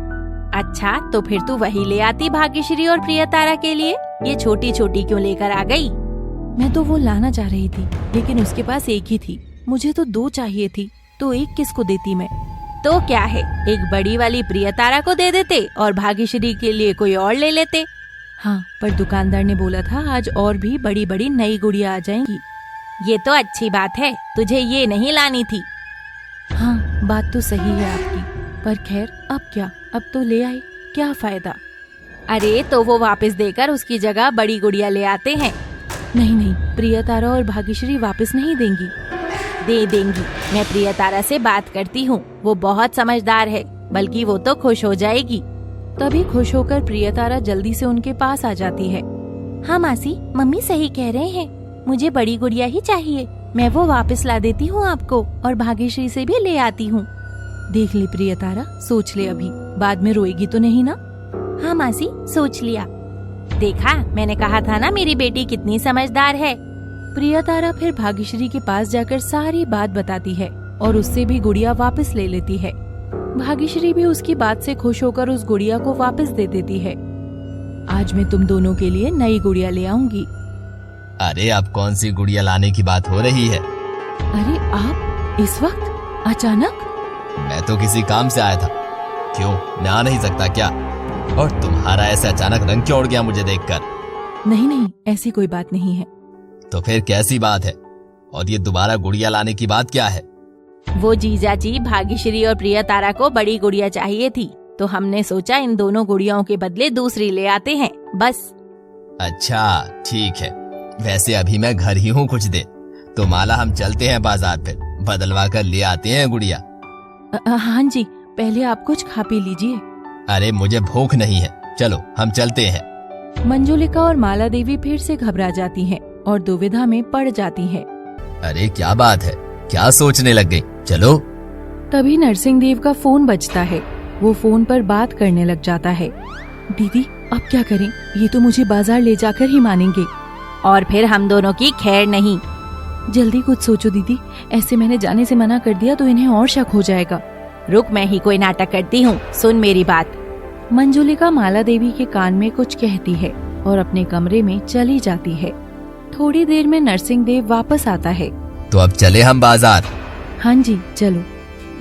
S2: अच्छा तो फिर तू वही ले आती भाग्यश्री और प्रियतारा के लिए, ये छोटी छोटी क्यों लेकर आ गई?
S1: मैं तो वो लाना चाह रही थी, लेकिन उसके पास एक ही थी। मुझे तो 2 चाहिए थी, तो एक किसको देती मैं?
S2: तो क्या है, एक बड़ी वाली प्रियतारा को दे देते और भाग्यश्री के लिए कोई और ले लेते।
S1: हाँ, पर दुकानदार ने बोला था आज और भी बड़ी बड़ी नई गुड़िया आ जाएंगी।
S2: ये तो अच्छी बात है, तुझे ये नहीं लानी थी।
S1: हाँ बात तो सही है आपकी, पर खैर अब क्या, अब तो ले आए, क्या फायदा।
S2: अरे तो वो वापस देकर उसकी जगह बड़ी गुड़िया ले आते हैं।
S1: नहीं नहीं, प्रियतारा और भाग्यश्री वापस नहीं देंगी।
S2: दे देंगी, मैं प्रियतारा से बात करती हूँ, वो बहुत समझदार है, बल्कि वो तो खुश हो जाएगी।
S1: तभी खुश होकर प्रियतारा जल्दी से उनके पास आ जाती है।
S5: हाँ मासी, मम्मी सही कह रहे हैं, मुझे बड़ी गुड़िया ही चाहिए। मैं वो वापस ला देती हूँ आपको और भाग्यश्री से भी ले आती हूँ।
S1: देख ले प्रियतारा, सोच ले, अभी बाद में रोएगी तो नहीं ना?
S5: हाँ मासी, सोच लिया।
S2: देखा, मैंने कहा था ना मेरी बेटी कितनी समझदार है।
S1: प्रियतारा फिर भाग्यश्री के पास जाकर सारी बात बताती है और उससे भी गुड़िया वापस ले लेती है। भाग्यश्री भी उसकी बात से खुश होकर उस गुड़िया को वापस दे देती है। आज मैं तुम दोनों के लिए नई गुड़िया ले आऊंगी।
S3: अरे अब कौन सी गुड़िया लाने की बात हो रही है?
S1: अरे आप इस वक्त अचानक?
S3: मैं तो किसी काम से आया था। क्यों, मैं आ नहीं सकता क्या? और तुम्हारा ऐसे अचानक रंग क्यों उड़ गया मुझे देखकर?
S1: नहीं नहीं, ऐसी कोई बात नहीं है।
S3: तो फिर कैसी बात है? और ये दोबारा गुड़िया लाने की बात क्या है?
S2: वो जीजाजी भाग्यश्री और प्रियतारा को बड़ी गुड़िया चाहिए थी, तो हमने सोचा इन दोनों गुड़ियाओं के बदले दूसरी ले आते हैं, बस।
S3: अच्छा ठीक है, वैसे अभी मैं घर ही हूँ कुछ देर, तो माला हम चलते हैं बाजार, फिर बदलवा कर ले आते हैं गुड़िया।
S1: हाँ जी, पहले आप कुछ खा पी लीजिए।
S3: अरे मुझे भूख नहीं है, चलो हम चलते हैं।
S1: मंजुलिका और माला देवी फिर से घबरा जाती हैं और दुविधा में पड़ जाती हैं।
S3: अरे क्या बात है, क्या सोचने लग गई? चलो।
S1: तभी नरसिंह देव का फोन बजता है। वो फोन पर बात करने लग जाता है। दीदी अब क्या करें, ये तो मुझे बाजार ले जाकर ही मानेंगे।
S2: और फिर हम दोनों की खैर नहीं।
S1: जल्दी कुछ सोचो दीदी, ऐसे मैंने जाने से मना कर दिया तो इन्हें और शक हो जाएगा।
S2: रुक, मैं ही कोई नाटक करती हूँ, सुन मेरी बात।
S1: मंजुलिका माला देवी के कान में कुछ कहती है और अपने कमरे में चली जाती है। थोड़ी देर में नरसिंह देव वापस आता है।
S3: तो अब चले हम बाजार?
S1: हाँ जी चलो।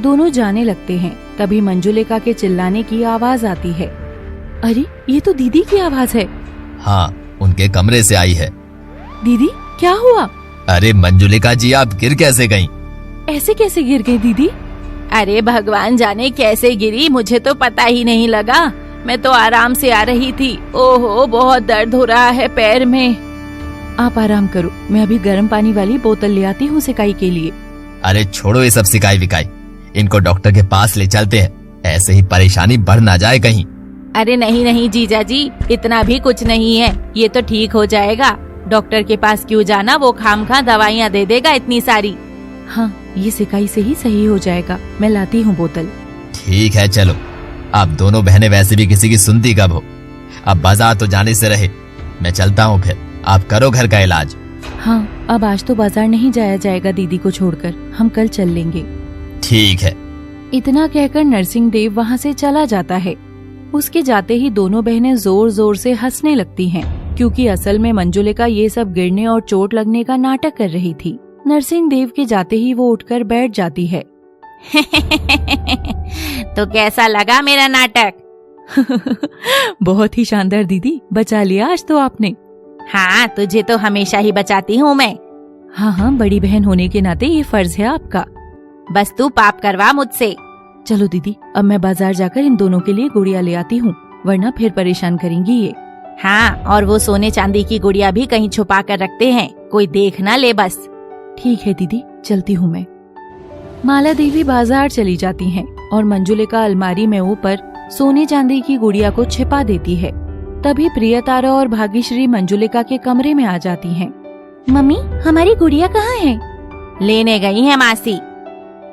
S1: दोनों जाने लगते हैं। तभी मंजुलिका के चिल्लाने की आवाज आती है। अरे ये तो दीदी की आवाज है।
S3: हाँ, उनके कमरे से आई है।
S1: दीदी क्या हुआ?
S3: अरे मंजुलिका जी, आप गिर कैसे गईं?
S1: ऐसे कैसे गिर गई दीदी?
S2: अरे भगवान जाने कैसे गिरी, मुझे तो पता ही नहीं लगा। मैं तो आराम से आ रही थी। ओहो, बहुत दर्द हो रहा है पैर में।
S1: आप आराम करो, मैं अभी गर्म पानी वाली बोतल ले आती हूँ सिकाई के लिए।
S3: अरे छोड़ो ये सब सिकाई विकाई, इनको डॉक्टर के पास ले चलते हैं, ऐसे ही परेशानी बढ़ ना जाए कहीं।
S2: अरे नहीं नहीं जीजा जी, इतना भी कुछ नहीं है, ये तो ठीक हो जाएगा। डॉक्टर के पास क्यों जाना, वो खामखा दवाइयाँ दे देगा इतनी सारी।
S1: हाँ, ये सिकाई से ही सही हो जाएगा, मैं लाती हूँ बोतल।
S3: ठीक है चलो, आप दोनों बहनें वैसे भी किसी की सुनती कब हो। अब बाजार तो जाने से रहे, मैं चलता हूँ, फिर आप करो घर का इलाज।
S1: हाँ, अब आज तो बाजार नहीं जाया जाएगा दीदी को छोड़कर, हम कल चल लेंगे।
S3: ठीक है।
S1: इतना कहकर नरसिंह देव वहाँ से चला जाता है। उसके जाते ही दोनों बहनें जोर जोर से हंसने लगती हैं, क्योंकि असल में मंजुलिका ये सब गिरने और चोट लगने का नाटक कर रही थी। नरसिंह देव के जाते ही वो उठकर बैठ जाती है।
S2: तो कैसा लगा मेरा नाटक?
S1: बहुत ही शानदार दीदी, बचा लिया आज तो आपने।
S2: हाँ, तुझे तो हमेशा ही बचाती हूँ मैं।
S1: हाँ हाँ, बड़ी बहन होने के नाते ये फर्ज है आपका।
S2: बस तू पाप करवा मुझसे।
S1: चलो दीदी, अब मैं बाजार जाकर इन दोनों के लिए गुड़िया ले आती हूँ, वरना फिर परेशान करेंगी ये।
S2: हाँ, और वो सोने चांदी की गुड़िया भी कहीं छुपा कर रखते हैं, कोई देख ना ले बस।
S1: ठीक है दीदी, चलती हूँ मैं। माला देवी बाजार चली जाती हैं और मंजुलिका अलमारी में ऊपर सोने चांदी की गुड़िया को छिपा देती है। तभी प्रियतारा और भाग्यश्री मंजुलिका के कमरे में आ जाती हैं।
S2: मम्मी, हमारी गुड़िया कहाँ है? लेने गई है मासी।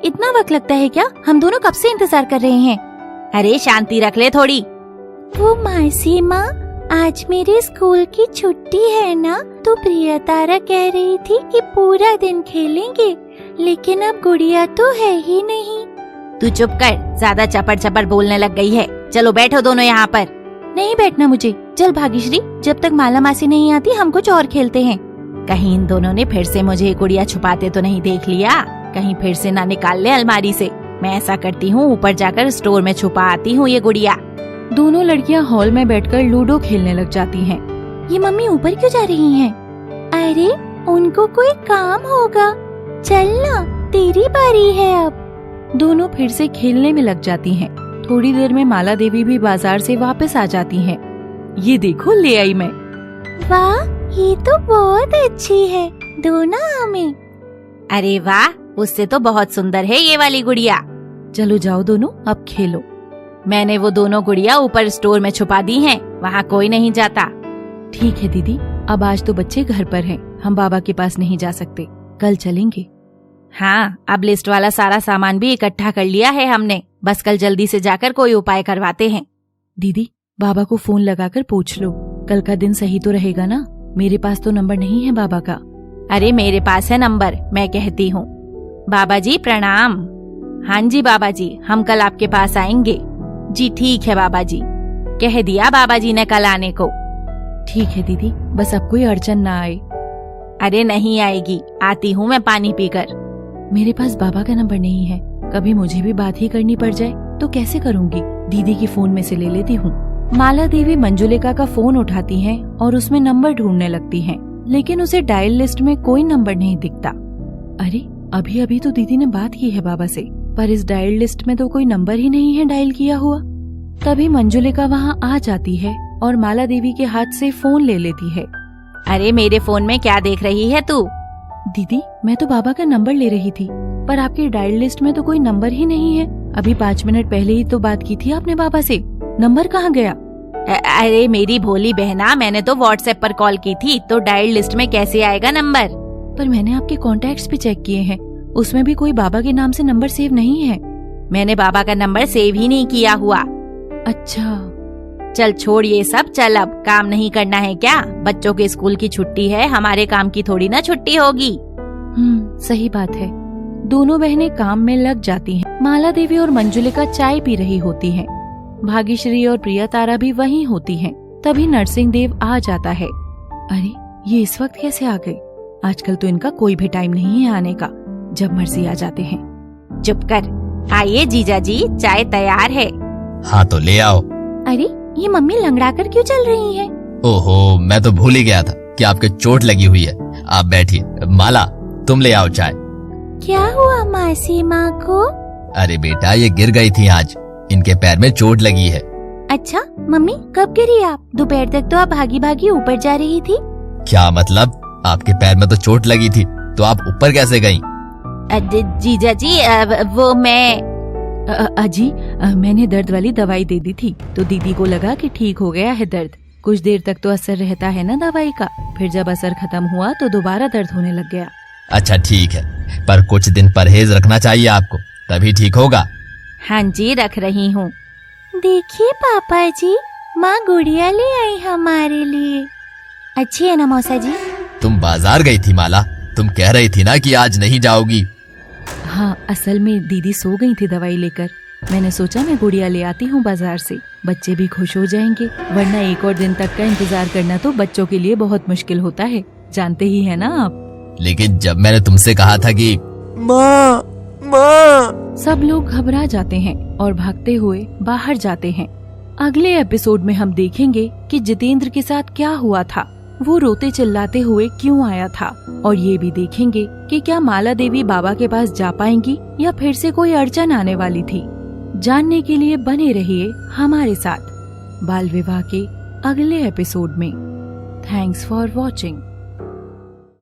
S2: इतना वक्त लगता है क्या? हम दोनों कब से इंतजार कर रहे हैं। अरे शांति रख ले थोड़ी।
S5: वो मासी माँ, आज मेरे स्कूल की छुट्टी है ना, तो प्रियतारा कह रही थी कि पूरा दिन खेलेंगे, लेकिन अब गुड़िया तो है ही नहीं।
S2: तू चुप कर, ज्यादा चपड़ चपड़ बोलने लग गई है। चलो बैठो दोनों यहाँ पर।
S1: नहीं बैठना मुझे। चल भाग्यश्री, जब तक माला मासी नहीं आती हम कुछ और खेलते हैं।
S2: कहीं इन दोनों ने फिर से मुझे गुड़िया छुपाते तो नहीं देख लिया? कहीं फिर से ना निकाल ले अलमारी से। मैं ऐसा करती हूँ, ऊपर जाकर स्टोर में छुपा आती हूँ ये गुड़िया।
S1: दोनों लड़कियाँ हॉल में बैठकर लूडो खेलने लग जाती हैं।
S5: ये मम्मी ऊपर क्यों जा रही हैं? अरे उनको कोई काम होगा। चल ना, तेरी बारी है अब।
S1: दोनों फिर से खेलने में लग जाती हैं। थोड़ी देर में माला देवी भी बाजार से वापस आ जाती हैं। ये देखो ले आई मैं।
S5: वाह, ये तो बहुत अच्छी है, दो ना हमें।
S2: अरे वाह, उससे तो बहुत सुंदर है ये वाली गुड़िया।
S1: चलो जाओ दोनों, अब खेलो।
S2: मैंने वो दोनों गुड़िया ऊपर स्टोर में छुपा दी हैं, वहाँ कोई नहीं जाता।
S1: ठीक है दीदी, अब आज तो बच्चे घर पर हैं, हम बाबा के पास नहीं जा सकते, कल चलेंगे।
S2: हाँ, अब लिस्ट वाला सारा सामान भी इकट्ठा कर लिया है हमने, बस कल जल्दी से जाकर कोई उपाय करवाते हैं।
S1: दीदी, बाबा को फोन लगाकर पूछ लो, कल का दिन सही तो रहेगा ना? मेरे पास तो नंबर नहीं है बाबा का।
S2: अरे मेरे पास है नंबर, मैं कहती हूँ। बाबा जी प्रणाम। हाँ जी बाबा जी, हम कल आपके पास आएंगे। जी ठीक है बाबा जी, कह दिया बाबा जी ने कल आने को।
S1: ठीक है दीदी, बस अब कोई अड़चन ना आए।
S2: अरे नहीं आएगी, आती हूँ मैं पानी पीकर।
S1: मेरे पास बाबा का नंबर नहीं है, कभी मुझे भी बात ही करनी पड़ जाए तो कैसे करूँगी? दीदी की फोन में से ले लेती हूँ। माला देवी मंजुलिका का फोन उठाती हैं और उसमें नंबर ढूंढने लगती हैं, लेकिन उसे डायल लिस्ट में कोई नंबर नहीं दिखता। अरे अभी अभी तो दीदी ने बात की है बाबा से, पर इस डायल लिस्ट में तो कोई नंबर ही नहीं है डायल किया हुआ। तभी मंजुलिका वहाँ आ जाती है और माला देवी के हाथ से फोन ले लेती है।
S2: अरे मेरे फोन में क्या देख रही है तू?
S1: दीदी, मैं तो बाबा का नंबर ले रही थी, पर आपके डायल लिस्ट में तो कोई नंबर ही नहीं है। अभी 5 मिनट पहले ही तो बात की थी आपने बाबा से, नंबर कहाँ गया?
S2: अरे मेरी भोली बहना, मैंने तो व्हाट्सएप पर कॉल की थी, तो डायल लिस्ट में कैसे आएगा नंबर?
S1: पर मैंने आपके कॉन्टैक्ट्स भी चेक किए हैं, उसमें भी कोई बाबा के नाम से नंबर सेव नहीं है।
S2: मैंने बाबा का नंबर सेव ही नहीं किया हुआ।
S1: अच्छा,
S2: चल छोड़ ये सब, चल अब काम नहीं करना है क्या? बच्चों के स्कूल की छुट्टी है, हमारे काम की थोड़ी ना छुट्टी होगी।
S1: सही बात है। दोनों बहनें काम में लग जाती हैं। माला देवी और मंजुलिका चाय पी रही होती हैं। भाग्यश्री और प्रियतारा भी वहीं होती हैं। तभी नरसिंह देव आ जाता है। अरे ये इस वक्त कैसे आ गए? आजकल तो इनका कोई भी टाइम नहीं है आने का, जब मर्जी आ जाते हैं।
S2: चुप कर, आइए जीजा जी, चाय तैयार है।
S3: हाँ तो ले आओ।
S5: अरे ये मम्मी लंगड़ा कर क्यों चल रही है?
S3: ओहो, मैं तो भूल ही गया था कि आपके चोट लगी हुई है। आप बैठिए। माला, तुम ले आओ चाय।
S5: क्या हुआ मासी माँ को?
S3: अरे बेटा, ये गिर गई थी आज, इनके पैर में चोट लगी है।
S5: अच्छा मम्मी, कब गिरी आप? दोपहर तक तो आप भागी भागी ऊपर जा रही थी।
S3: क्या मतलब? आपके पैर में तो चोट लगी थी, तो आप ऊपर कैसे गईं?
S2: जीजा जी, वो मैं
S1: अजी, मैंने दर्द वाली दवाई दे दी थी, तो दीदी को लगा कि ठीक हो गया है दर्द। कुछ देर तक तो असर रहता है ना दवाई का, फिर जब असर खत्म हुआ तो दोबारा दर्द होने लग गया।
S3: अच्छा ठीक है, पर कुछ दिन परहेज रखना चाहिए आपको, तभी ठीक होगा।
S2: हाँ जी, रख रही हूँ।
S5: देखिए पापा जी, माँ गुड़िया ले आई हमारे लिए। अच्छी है ना मौसा जी?
S3: तुम बाजार गई थी माला, तुम कह रही थी ना कि आज नहीं जाओगी।
S1: हाँ, असल में दीदी सो गई थी दवाई लेकर, मैंने सोचा मैं गुड़िया ले आती हूँ बाजार से, बच्चे भी खुश हो जाएंगे, वरना एक और दिन तक का इंतजार करना तो बच्चों के लिए बहुत मुश्किल होता है, जानते ही है ना आप।
S3: लेकिन जब मैंने तुमसे कहा था कि
S4: माँ,
S1: सब लोग घबरा जाते हैं और भागते हुए बाहर जाते हैं। अगले एपिसोड में हम देखेंगे कि जितेंद्र के साथ क्या हुआ था, वो रोते चिल्लाते हुए क्यों आया था, और ये भी देखेंगे कि क्या माला देवी बाबा के पास जा पाएंगी या फिर से कोई अड़चन आने वाली थी। जानने के लिए बने रहिए हमारे साथ बाल विवाह के अगले एपिसोड में। Thanks for watching.